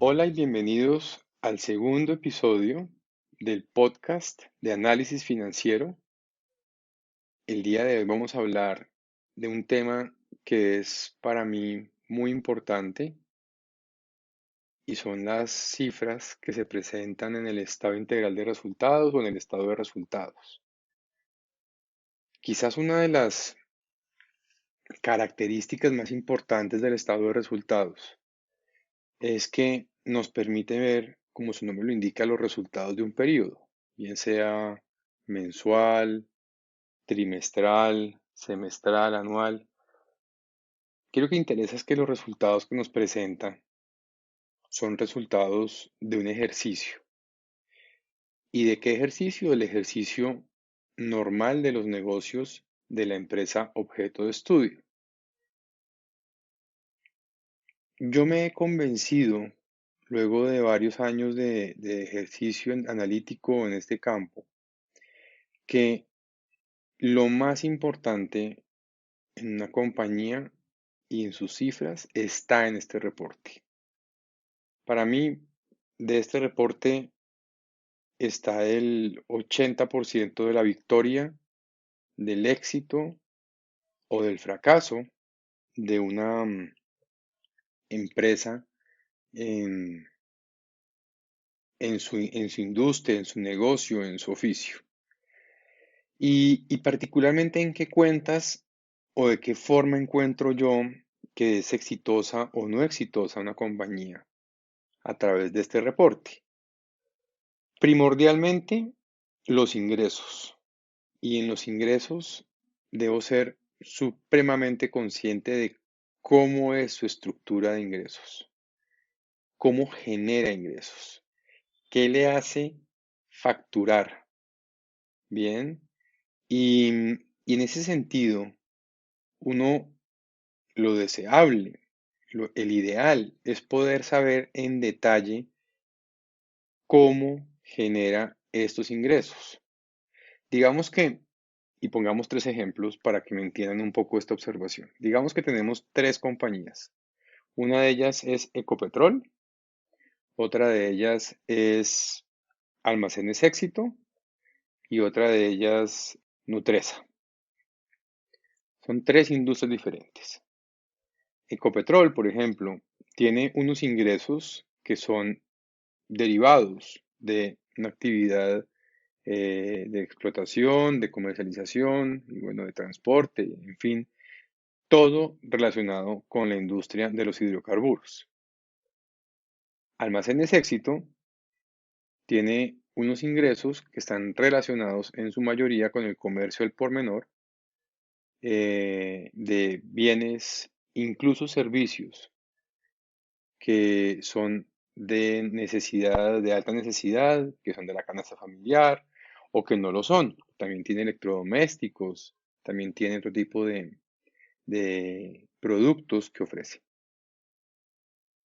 Hola y bienvenidos al segundo episodio del podcast de análisis financiero. El día de hoy vamos a hablar de un tema que es para mí muy importante y son las cifras que se presentan en el estado integral de resultados o en el estado de resultados. Quizás una de las características más importantes del estado de resultados es que nos permite ver, como su nombre lo indica, los resultados de un periodo, bien sea mensual, trimestral, semestral, anual. Aquí lo que interesa es que los resultados que nos presenta son resultados de un ejercicio. ¿Y de qué ejercicio? El ejercicio normal de los negocios de la empresa objeto de estudio. Yo me he convencido, luego de varios años de ejercicio analítico en este campo, que lo más importante en una compañía y en sus cifras está en este reporte. Para mí, de este reporte está el 80% de la victoria, del éxito o del fracaso de una empresa en, en su industria, en su negocio, en su oficio. Y particularmente en qué cuentas o de qué forma encuentro yo que es exitosa o no exitosa una compañía a través de este reporte. Primordialmente, los ingresos. Y en los ingresos debo ser supremamente consciente de cómo es su estructura de ingresos, cómo genera ingresos, qué le hace facturar, ¿bien? Y en ese sentido, uno lo deseable, el ideal es poder saber en detalle cómo genera estos ingresos. Digamos que, y pongamos tres ejemplos para que me entiendan un poco esta observación. Digamos que tenemos tres compañías. Una de ellas es Ecopetrol, otra de ellas es Almacenes Éxito y otra de ellas Nutresa. Son tres industrias diferentes. Ecopetrol, por ejemplo, tiene unos ingresos que son derivados de una actividad de explotación, de comercialización y bueno, de transporte, en fin, todo relacionado con la industria de los hidrocarburos. Almacenes Éxito tiene unos ingresos que están relacionados en su mayoría con el comercio al por menor de bienes, incluso servicios que son de necesidad, de alta necesidad, que son de la canasta familiar o que no lo son. También tiene electrodomésticos, también tiene otro tipo de productos que ofrece.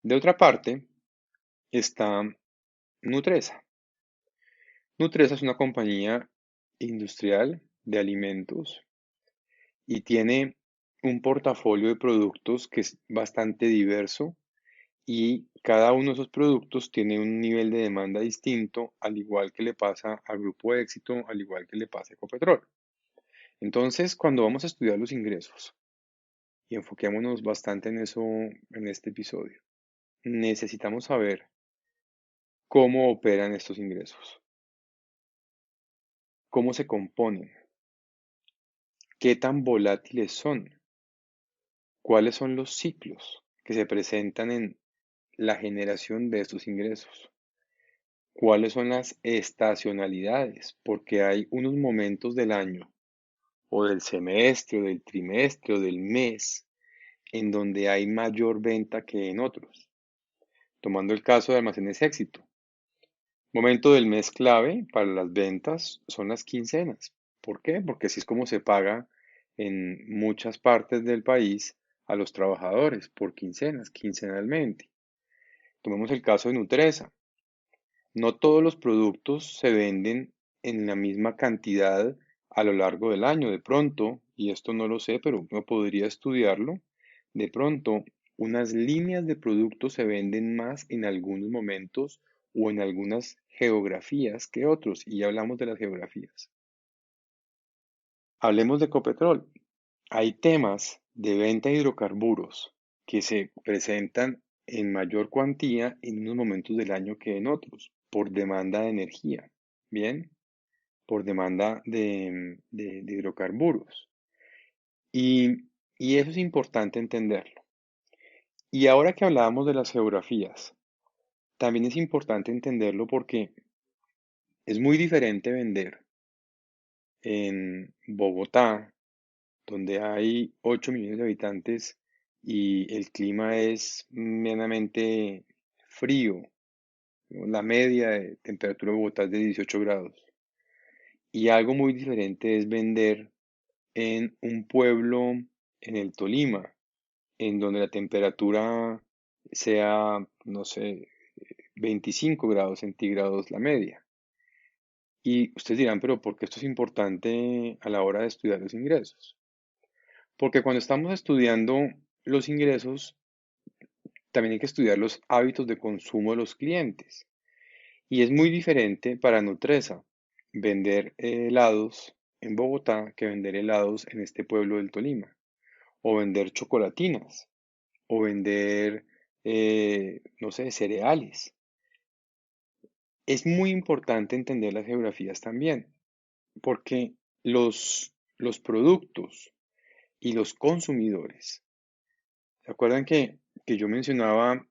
De otra parte está Nutresa. Nutresa es una compañía industrial de alimentos y tiene un portafolio de productos que es bastante diverso y cada uno de esos productos tiene un nivel de demanda distinto, al igual que le pasa a Grupo Éxito, al igual que le pasa a Ecopetrol. Entonces, cuando vamos a estudiar los ingresos, y enfoquémonos bastante en eso en este episodio, necesitamos saber cómo operan estos ingresos, cómo se componen, qué tan volátiles son, cuáles son los ciclos que se presentan en la generación de estos ingresos, cuáles son las estacionalidades, porque hay unos momentos del año o del semestre o del trimestre o del mes en donde hay mayor venta que en otros. Tomando el caso de Almacenes Éxito. Momento del mes clave para las ventas son las quincenas. ¿Por qué? Porque así es como se paga en muchas partes del país a los trabajadores por quincenas, quincenalmente. Tomemos el caso de Nutresa. No todos los productos se venden en la misma cantidad a lo largo del año. De pronto, y esto no lo sé, pero uno podría estudiarlo, de pronto unas líneas de productos se venden más en algunos momentos o en algunas geografías que otros, y ya hablamos de las geografías. Hablemos de Ecopetrol. Hay temas de venta de hidrocarburos que se presentan en mayor cuantía en unos momentos del año que en otros, por demanda de energía, ¿bien? Por demanda de hidrocarburos. Y eso es importante entenderlo. Y ahora que hablábamos de las geografías, también es importante entenderlo porque es muy diferente vender en Bogotá, donde hay 8 millones de habitantes y el clima es medianamente frío. ¿No? La media de temperatura de Bogotá es de 18 grados. Y algo muy diferente es vender en un pueblo en el Tolima, en donde la temperatura sea, no sé, 25 grados centígrados la media. Y ustedes dirán, pero ¿por qué esto es importante a la hora de estudiar los ingresos? Porque cuando estamos estudiando los ingresos, también hay que estudiar los hábitos de consumo de los clientes. Y es muy diferente para Nutresa vender helados en Bogotá que vender helados en este pueblo del Tolima. O vender chocolatinas. O vender, no sé, cereales. Es muy importante entender las geografías también, porque los productos y los consumidores, ¿se acuerdan que yo mencionaba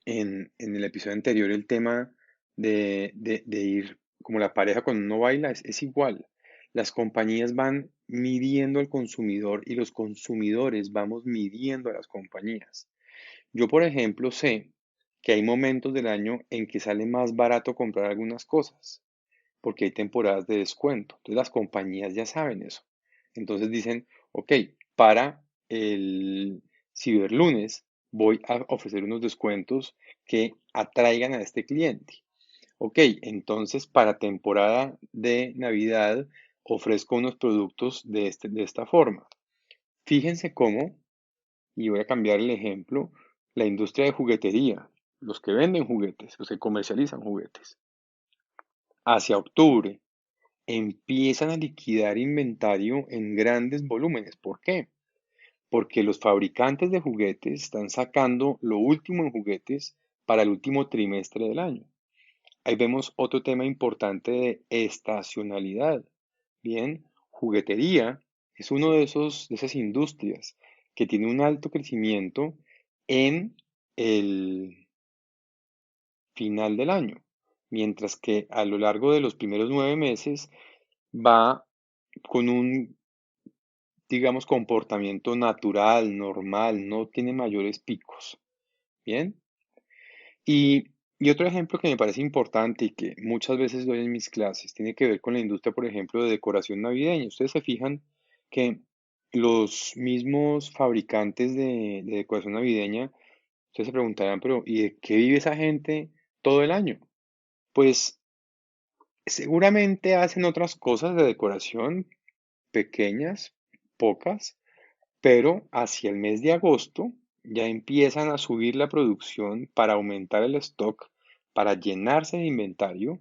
en el episodio anterior el tema de ir como la pareja cuando uno baila? Es igual. Las compañías van midiendo al consumidor y los consumidores vamos midiendo a las compañías. Yo, por ejemplo, sé que hay momentos del año en que sale más barato comprar algunas cosas, porque hay temporadas de descuento. Entonces las compañías ya saben eso. Entonces dicen, ok, para el ciberlunes voy a ofrecer unos descuentos que atraigan a este cliente. Ok, entonces para temporada de Navidad ofrezco unos productos de esta forma. Fíjense cómo, y voy a cambiar el ejemplo, la industria de juguetería, los que venden juguetes, los que comercializan juguetes, hacia octubre empiezan a liquidar inventario en grandes volúmenes. ¿Por qué? Porque los fabricantes de juguetes están sacando lo último en juguetes para el último trimestre del año. Ahí vemos otro tema importante de estacionalidad. Bien, juguetería es uno de esas industrias que tiene un alto crecimiento en el final del año, mientras que a lo largo de los primeros 9 meses va con un, digamos, comportamiento natural, normal, no tiene mayores picos. Bien. Y, y otro ejemplo que me parece importante y que muchas veces doy en mis clases tiene que ver con la industria, por ejemplo, de decoración navideña. Ustedes se fijan que los mismos fabricantes de decoración navideña, ustedes se preguntarán, pero ¿y de qué vive esa gente todo el año? Pues seguramente hacen otras cosas de decoración, pequeñas, pocas, pero hacia el mes de agosto ya empiezan a subir la producción para aumentar el stock, para llenarse de inventario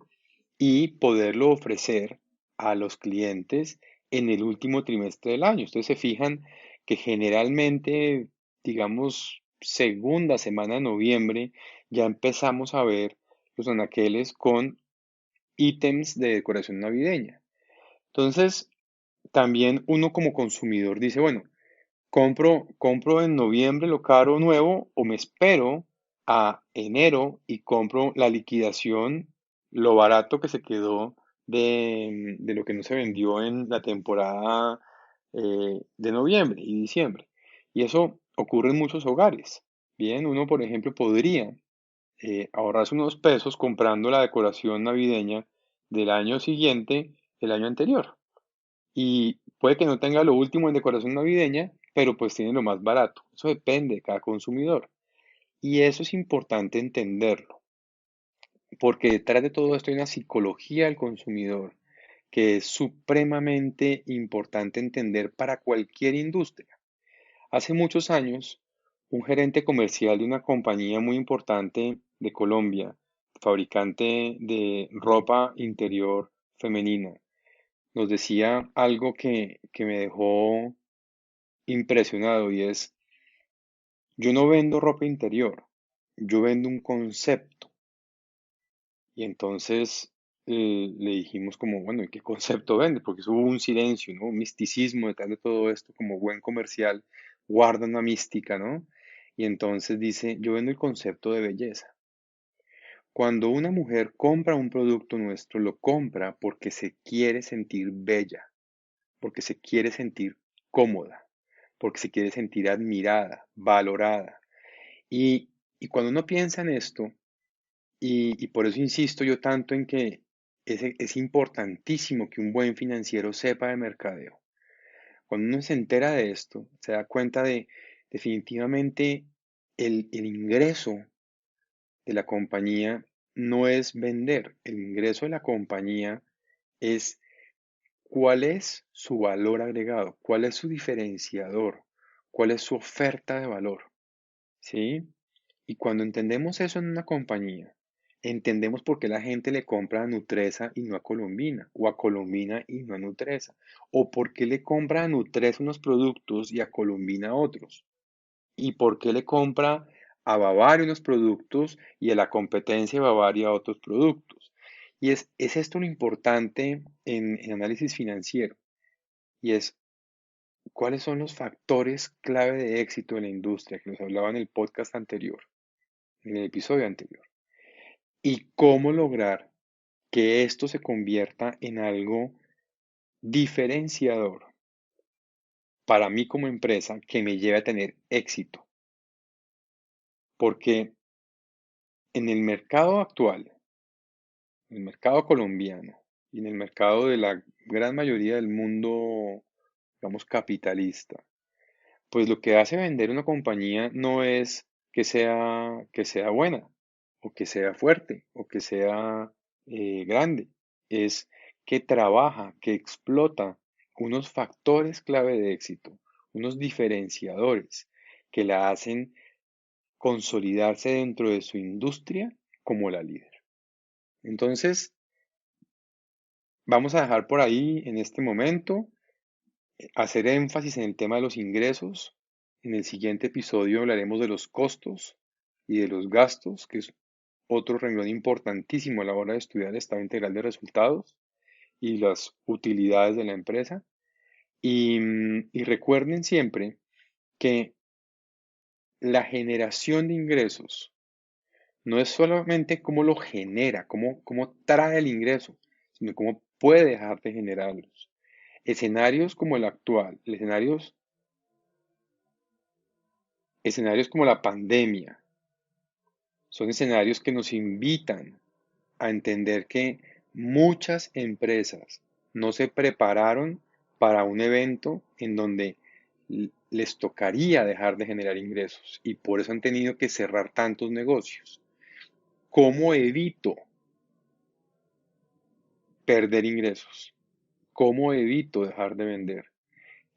y poderlo ofrecer a los clientes en el último trimestre del año. Ustedes se fijan que generalmente, digamos, segunda semana de noviembre, ya empezamos a ver los anaqueles con ítems de decoración navideña. Entonces, también uno como consumidor dice, bueno, compro en noviembre lo caro nuevo o me espero a enero y compro la liquidación, lo barato que se quedó de lo que no se vendió en la temporada de noviembre y diciembre. Y eso ocurre en muchos hogares. Bien, uno, por ejemplo, podría ahorrarse unos pesos comprando la decoración navideña del año siguiente, el año anterior. Y puede que no tenga lo último en decoración navideña, pero pues tiene lo más barato. Eso depende de cada consumidor. Y eso es importante entenderlo, porque detrás de todo esto hay una psicología del consumidor que es supremamente importante entender para cualquier industria. Hace muchos años, un gerente comercial de una compañía muy importante de Colombia, fabricante de ropa interior femenina, nos decía algo que me dejó impresionado y es, yo no vendo ropa interior, yo vendo un concepto. Y entonces le dijimos como, bueno, ¿y qué concepto vende? Porque hubo un silencio, ¿no? Un misticismo detrás de todo esto, como buen comercial, guarda una mística, ¿no? Y entonces dice, yo vendo el concepto de belleza. Cuando una mujer compra un producto nuestro, lo compra porque se quiere sentir bella, porque se quiere sentir cómoda, porque se quiere sentir admirada, valorada. Y cuando uno piensa en esto, y por eso insisto yo tanto en que es importantísimo que un buen financiero sepa de mercadeo. Cuando uno se entera de esto, se da cuenta de definitivamente el ingreso de la compañía no es vender, el ingreso de la compañía es cuál es su valor agregado, cuál es su diferenciador, cuál es su oferta de valor, ¿sí? Y cuando entendemos eso en una compañía, entendemos por qué la gente le compra a Nutresa y no a Colombina, o a Colombina y no a Nutresa, o por qué le compra a Nutresa unos productos y a Colombina otros, y por qué le compra a Bavaria unos productos y a la competencia de Bavaria otros productos. Y es esto lo importante en análisis financiero, y es cuáles son los factores clave de éxito en la industria, que nos hablaba en el podcast anterior, en el episodio anterior. Y cómo lograr que esto se convierta en algo diferenciador para mí como empresa que me lleve a tener éxito. Porque en el mercado actual, en el mercado colombiano y en el mercado de la gran mayoría del mundo, digamos, capitalista, pues lo que hace vender una compañía no es que sea buena, o que sea fuerte, o que sea grande. Es que trabaja, que explota unos factores clave de éxito, unos diferenciadores que la hacen consolidarse dentro de su industria como la líder. Entonces, vamos a dejar por ahí en este momento, hacer énfasis en el tema de los ingresos. En el siguiente episodio hablaremos de los costos y de los gastos, que es otro renglón importantísimo a la hora de estudiar el estado integral de resultados y las utilidades de la empresa. Y recuerden siempre que la generación de ingresos no es solamente cómo lo genera, cómo trae el ingreso, sino cómo puede dejar de generarlos. Escenarios como el actual, escenarios como la pandemia, son escenarios que nos invitan a entender que muchas empresas no se prepararon para un evento en donde les tocaría dejar de generar ingresos y por eso han tenido que cerrar tantos negocios. ¿Cómo evito perder ingresos? ¿Cómo evito dejar de vender?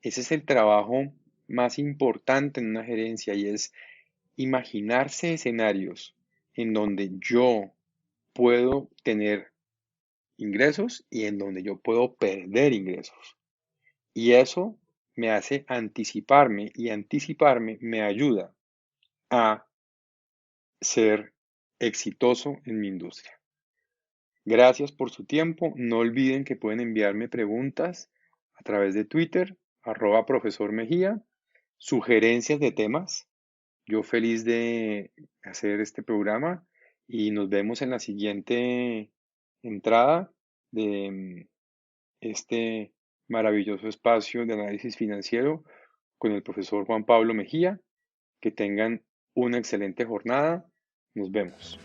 Ese es el trabajo más importante en una gerencia y es imaginarse escenarios en donde yo puedo tener ingresos y en donde yo puedo perder ingresos. Y eso me hace anticiparme y anticiparme me ayuda a ser exitoso en mi industria. Gracias por su tiempo. No olviden que pueden enviarme preguntas a través de Twitter, @profesor Mejía, sugerencias de temas. Yo feliz de hacer este programa y nos vemos en la siguiente entrada de este maravilloso espacio de análisis financiero con el profesor Juan Pablo Mejía. Que tengan una excelente jornada. Nos vemos.